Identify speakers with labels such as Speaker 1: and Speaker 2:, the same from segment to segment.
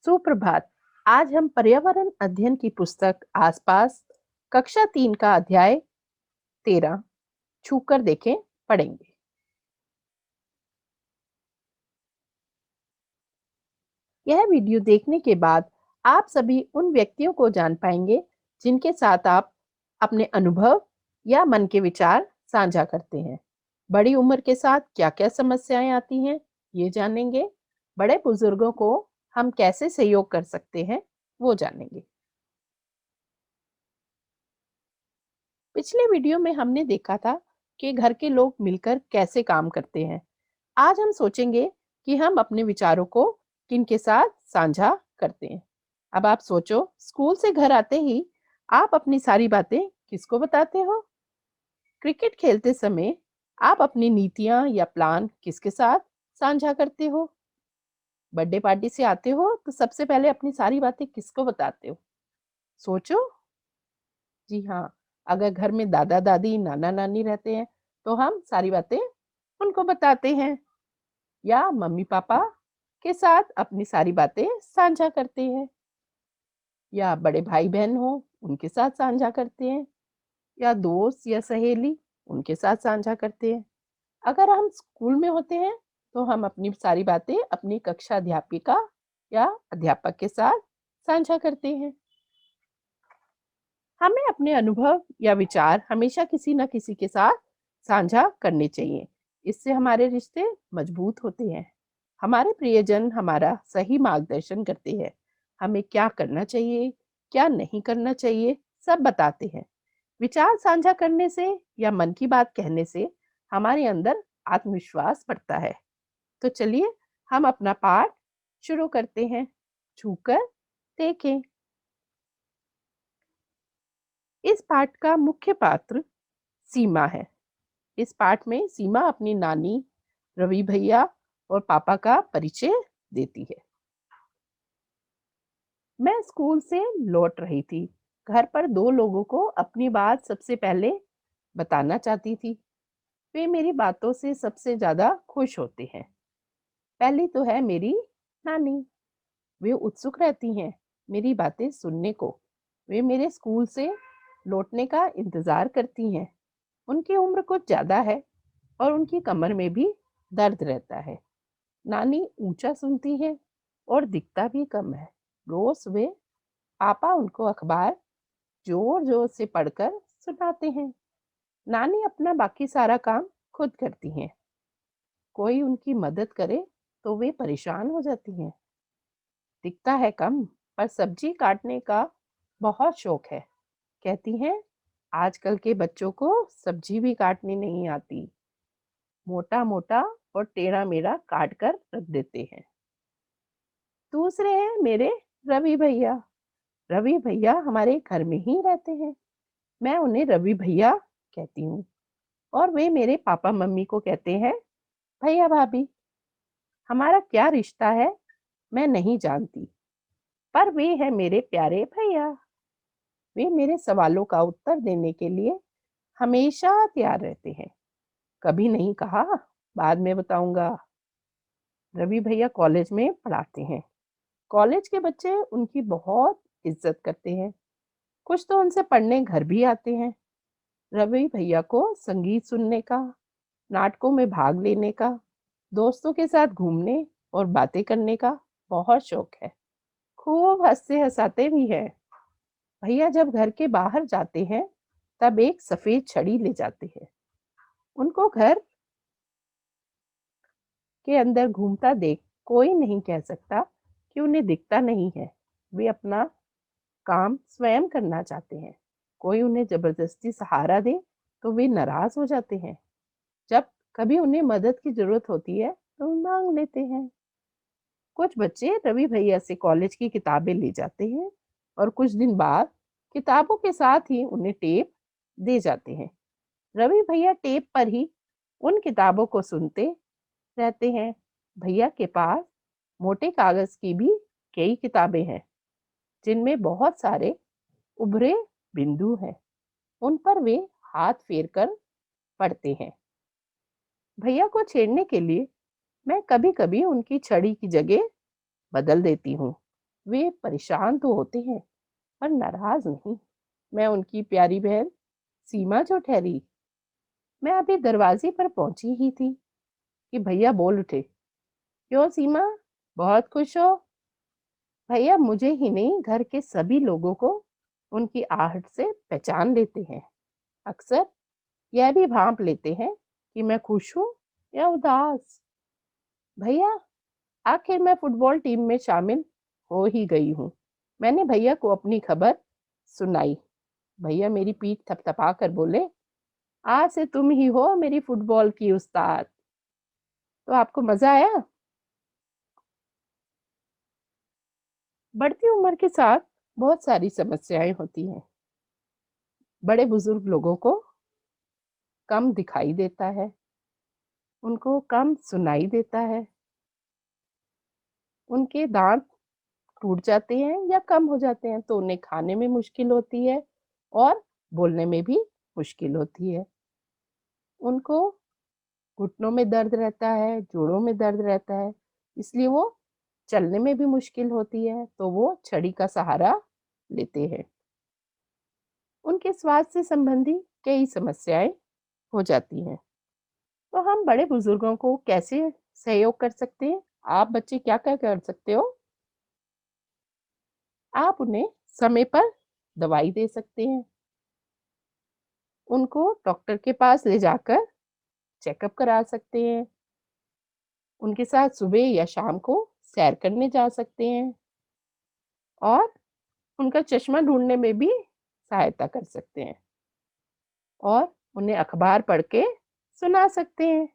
Speaker 1: सुप्रभात। आज हम पर्यावरण अध्ययन की पुस्तक आसपास कक्षा 3 का अध्याय 13 छूकर देखें पढ़ेंगे। यह वीडियो देखने के बाद आप सभी उन व्यक्तियों को जान पाएंगे जिनके साथ आप अपने अनुभव या मन के विचार साझा करते हैं। बड़ी उम्र के साथ क्या-क्या समस्याएं आती हैं, ये जानेंगे। बड़े बुजुर्गों को हम कैसे सहयोग कर सकते हैं, वो जानेंगे। पिछले वीडियो में हमने देखा था कि घर के लोग मिलकर कैसे काम करते हैं। आज हम सोचेंगे कि हम अपने विचारों को किनके साथ साझा करते हैं। अब आप सोचो, स्कूल से घर आते ही आप अपनी सारी बातें किसको बताते हो? क्रिकेट खेलते समय आप अपनी नीतियां या प्लान किसके साथ साझा करते हो? बर्थडे पार्टी से आते हो तो सबसे पहले अपनी सारी बातें किसको बताते हो? सोचो। जी हाँ, अगर घर में दादा-दादी, नाना-नानी रहते हैं, तो हम सारी बातें उनको बताते हैं या मम्मी-पापा के साथ अपनी सारी बातें साझा करते हैं या बड़े भाई-बहन हो, उनके साथ साझा करते हैं या दोस्त या सहेली, उनके साथ साझा करते हैं। अगर हम स्कूल में होते हैं, तो हम अपनी सारी बातें अपनी कक्षा अध्यापिका या अध्यापक के साथ साझा करते हैं। हमें अपने अनुभव या विचार हमेशा किसी न किसी के साथ साझा करने चाहिए। इससे हमारे रिश्ते मजबूत होते हैं। हमारे प्रियजन हमारा सही मार्गदर्शन करते हैं। हमें क्या करना चाहिए, क्या नहीं करना चाहिए, सब बताते हैं। विचार साझा करने से या मन की बात कहने से हमारे अंदर आत्मविश्वास बढ़ता है। तो चलिए हम अपना पाठ शुरू करते हैं। छूकर देखें। इस पाठ का मुख्य पात्र सीमा है। इस पाठ में सीमा अपनी नानी, रवि भैया और पापा का परिचय देती है। मैं स्कूल से लौट रही थी। घर पर दो लोगों को अपनी बात सबसे पहले बताना चाहती थी। वे मेरी बातों से सबसे ज्यादा खुश होते हैं। पहली तो है मेरी नानी। वे उत्सुक रहती हैं मेरी बातें सुनने को। वे मेरे स्कूल से लौटने का इंतजार करती हैं। उनकी उम्र कुछ ज्यादा है और उनकी कमर में भी दर्द रहता है। नानी ऊंचा सुनती है और दिखता भी कम है। रोज वे पापा उनको अखबार जोर जोर से पढ़कर सुनाते हैं। नानी अपना बाकी सारा काम खुद करती हैं। कोई उनकी मदद करे तो वे परेशान हो जाती हैं। दिखता है कम, पर सब्जी काटने का बहुत शौक है। कहती हैं, आजकल के बच्चों को सब्जी भी काटनी नहीं आती। मोटा मोटा और टेढ़ा मेढ़ा काट कर रख देते हैं। दूसरे हैं मेरे रवि भैया। रवि भैया हमारे घर में ही रहते हैं। मैं उन्हें रवि भैया कहती हूँ और वे मेरे पापा मम्मी को कहते हैं भैया भाभी। हमारा क्या रिश्ता है मैं नहीं जानती, पर वे हैं मेरे प्यारे भैया। वे मेरे सवालों का उत्तर देने के लिए हमेशा तैयार रहते हैं। कभी नहीं कहा बाद में बताऊंगा। रवि भैया कॉलेज में पढ़ाते हैं। कॉलेज के बच्चे उनकी बहुत इज्जत करते हैं। कुछ तो उनसे पढ़ने घर भी आते हैं। रवि भैया को संगीत सुनने का, नाटकों में भाग लेने का, दोस्तों के साथ घूमने और बातें करने का बहुत शौक है। खूब हंसते हंसाते भी हैं। भैया जब घर के बाहर जाते हैं तब एक सफेद छड़ी ले जाते हैं। उनको घर के अंदर घूमता देख कोई नहीं कह सकता कि उन्हें दिखता नहीं है। वे अपना काम स्वयं करना चाहते हैं। कोई उन्हें जबरदस्ती सहारा दे तो वे नाराज हो जाते हैं। जब कभी उन्हें मदद की जरूरत होती है तो मांग लेते हैं। कुछ बच्चे रवि भैया से कॉलेज की किताबें ले जाते हैं और कुछ दिन बाद किताबों के साथ ही उन्हें टेप दे जाते हैं। रवि भैया टेप पर ही उन किताबों को सुनते रहते हैं। भैया के पास मोटे कागज की भी कई किताबें हैं जिनमें बहुत सारे उभरे बिंदु हैं। उन पर वे हाथ फेर कर पढ़ते हैं। भैया को छेड़ने के लिए मैं कभी-कभी उनकी छड़ी की जगह बदल देती हूँ। वे परेशान तो होते हैं, पर नाराज़ नहीं। मैं उनकी प्यारी बहन सीमा जो ठहरी। मैं अभी दरवाजे पर पहुंची ही थी कि भैया बोल उठे, क्यों सीमा, बहुत खुश हो? भैया मुझे ही नहीं, घर के सभी लोगों को उनकी आहट से पहचान लेते हैं। अक्सर यह भी भांप लेते हैं कि मैं खुश हूँ या उदास। भैया, आखिर मैं फुटबॉल टीम में शामिल हो ही गई हूँ। मैंने भैया को अपनी खबर सुनाई। भैया मेरी पीठ थपथपा कर बोले, आज से तुम ही हो मेरी फुटबॉल की उस्ताद। तो आपको मजा आया? बढ़ती उम्र के साथ बहुत सारी समस्याएं होती हैं। बड़े बुजुर्ग लोगों को कम दिखाई देता है, उनको कम सुनाई देता है, उनके दांत टूट जाते हैं या कम हो जाते हैं तो उन्हें खाने में मुश्किल होती है और बोलने में भी मुश्किल होती है। उनको घुटनों में दर्द रहता है, जोड़ों में दर्द रहता है, इसलिए वो चलने में भी मुश्किल होती है, तो वो छड़ी का सहारा लेते हैं। उनके स्वास्थ्य से संबंधी कई समस्याएं हो जाती हैं। तो हम बड़े बुजुर्गों को कैसे सहयोग कर सकते हैं? आप बच्चे क्या-क्या कर सकते हो? आप उन्हें समय पर दवाई दे सकते हैं। उनको डॉक्टर के पास ले जाकर चेकअप करा सकते हैं। उनके साथ सुबह या शाम को सैर करने जा सकते हैं और उनका चश्मा ढूँढने में भी सहायता कर सकते हैं और उन्हें अखबार पढ़ के सुना सकते हैं।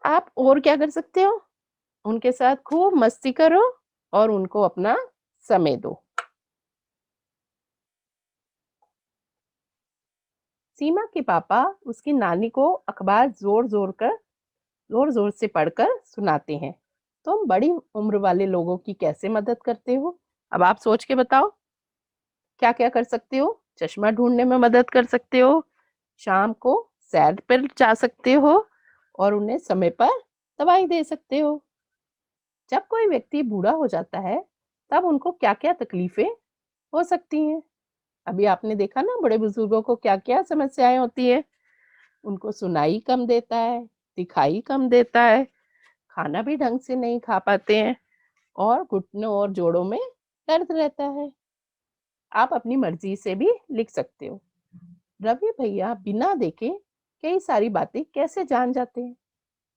Speaker 1: आप और क्या कर सकते हो? उनके साथ खूब मस्ती करो और उनको अपना समय दो। सीमा के पापा उसकी नानी को अखबार ज़ोर-ज़ोर से पढ़कर सुनाते हैं। तुम बड़ी उम्र वाले लोगों की कैसे मदद करते हो? अब आप सोच के बताओ, क्या-क्या कर सकते हो? चश्मा ढूँढने में मदद कर सकते हो, शाम को सैर पर जा सकते हो और उन्हें समय पर दवाई दे सकते हो। जब कोई व्यक्ति बूढ़ा हो जाता है, तब उनको क्या-क्या तकलीफ़ें हो सकती हैं? अभी आपने देखा ना बड़े-बुजुर्गों को क्या-क्या समस्याएँ होती हैं। उनको सुनाई कम देता है, दिखाई कम देता है, खाना भी ढंग से नहीं खा पाते हैं और घुटनों और जोड़ों में दर्द रहता है। आप अपनी मर्ज़ी से भी लिख सकते हो। रवि भैया बिना देखे कई सारी बातें कैसे जान जाते हैं?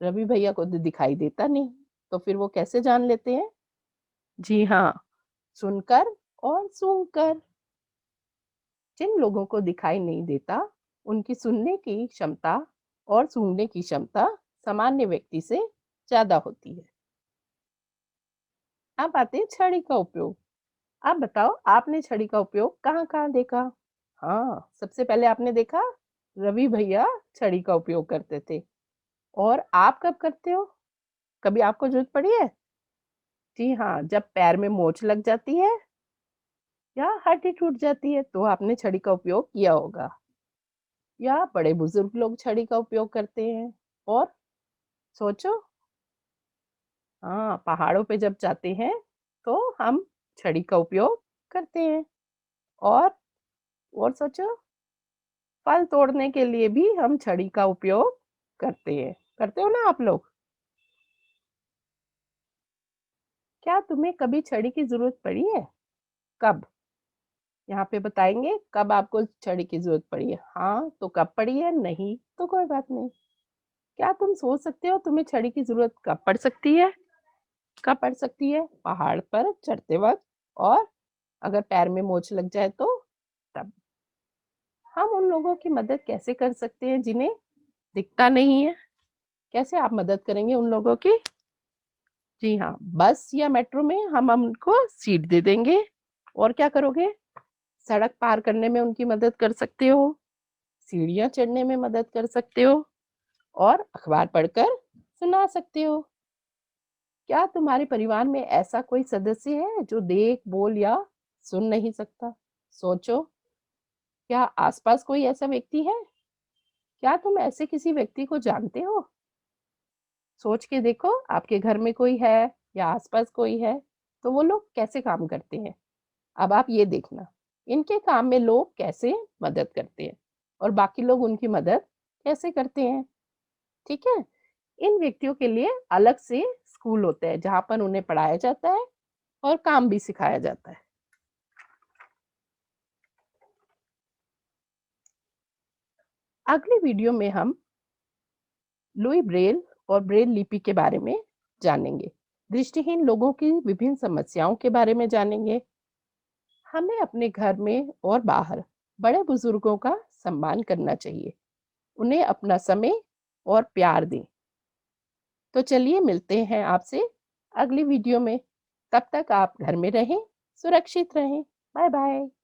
Speaker 1: रवि भैया को तो दिखाई देता नहीं, तो फिर वो कैसे जान लेते हैं? जी हाँ, सुनकर और सूंघकर। जिन लोगों को दिखाई नहीं देता, उनकी सुनने की क्षमता और सूंघने की क्षमता सामान्य व्यक्ति से ज़्यादा होती है। अब आते हैं छड़ी का उपयोग। आप बताओ, आपने छड़ी का उपयोग कहाँ-कहाँ देखा? हाँ, सबसे पहले आपने देखा रवि भैया छड़ी का उपयोग करते थे और आप कब करते हो? कभी आपको ज़रूरत पड़ी है? जी हाँ, जब पैर में मोच लग जाती है या हड्डी टूट जाती है तो आपने छड़ी का उपयोग किया होगा या बड़े बुजुर्ग लोग छड़ी का उपयोग करते हैं। और सोचो, हाँ, पहाड़ों पे जब जाते हैं तो हम छड़ी का उपयोग करते हैं और सोचो, फल तोड़ने के लिए भी हम छड़ी का उपयोग करते हैं। करते हो ना आप लोग? क्या तुम्हें कभी छड़ी की ज़रूरत पड़ी है? कब? यहाँ पे बताएँगे कब आपको छड़ी की ज़रूरत पड़ी है। हाँ, तो कब पड़ी है? नहीं, तो कोई बात नहीं। क्या तुम सोच सकते हो तुम्हें छड़ी की ज़रूरत कब पड़ सकती है? कब पड़ सकती है? पहाड़ पर चढ़ते वक़्त और अगर पैर में मोच लग जाए तो तब। हम उन लोगों की मदद कैसे कर सकते हैं जिन्हें दिखता नहीं है? कैसे आप मदद करेंगे उन लोगों की? जी हाँ, बस या मेट्रो में हम उनको सीट दे देंगे। और क्या करोगे? सड़क पार करने में उनकी मदद कर सकते हो, सीढ़ियाँ चढ़ने में मदद कर सकते हो और अखबार पढ़कर सुना सकते हो। क्या तुम्हारे परिवार में ऐसा कोई सदस्य है जो देख, बोल या सुन नहीं सकता? सोचो, क्या आस-पास कोई ऐसा व्यक्ति है? क्या तुम ऐसे किसी व्यक्ति को जानते हो? सोच के देखो, आपके घर में कोई है या आस-पास कोई है? तो वो लोग कैसे काम करते हैं? अब आप ये देखना, इनके काम में लोग कैसे मदद करते हैं और बाकी लोग उनकी मदद कैसे करते हैं, ठीक है? इन व्यक्तियों के लिए अलग से स्कूल होते हैं, जहाँ पर उन्हें पढ़ाया जाता है और काम भी सिखाया जाता है। अगले वीडियो में हम लुई ब्रेल और ब्रेल लिपि के बारे में जानेंगे। दृष्टिहीन लोगों की विभिन्न समस्याओं के बारे में जानेंगे। हमें अपने घर में और बाहर बड़े बुजुर्गों का सम्मान करना चाहिए। उन्हें अपना समय और प्यार दें। तो चलिए मिलते हैं आपसे अगली वीडियो में। तब तक आप घर में रहें, सुरक्षित रहें। Bye bye.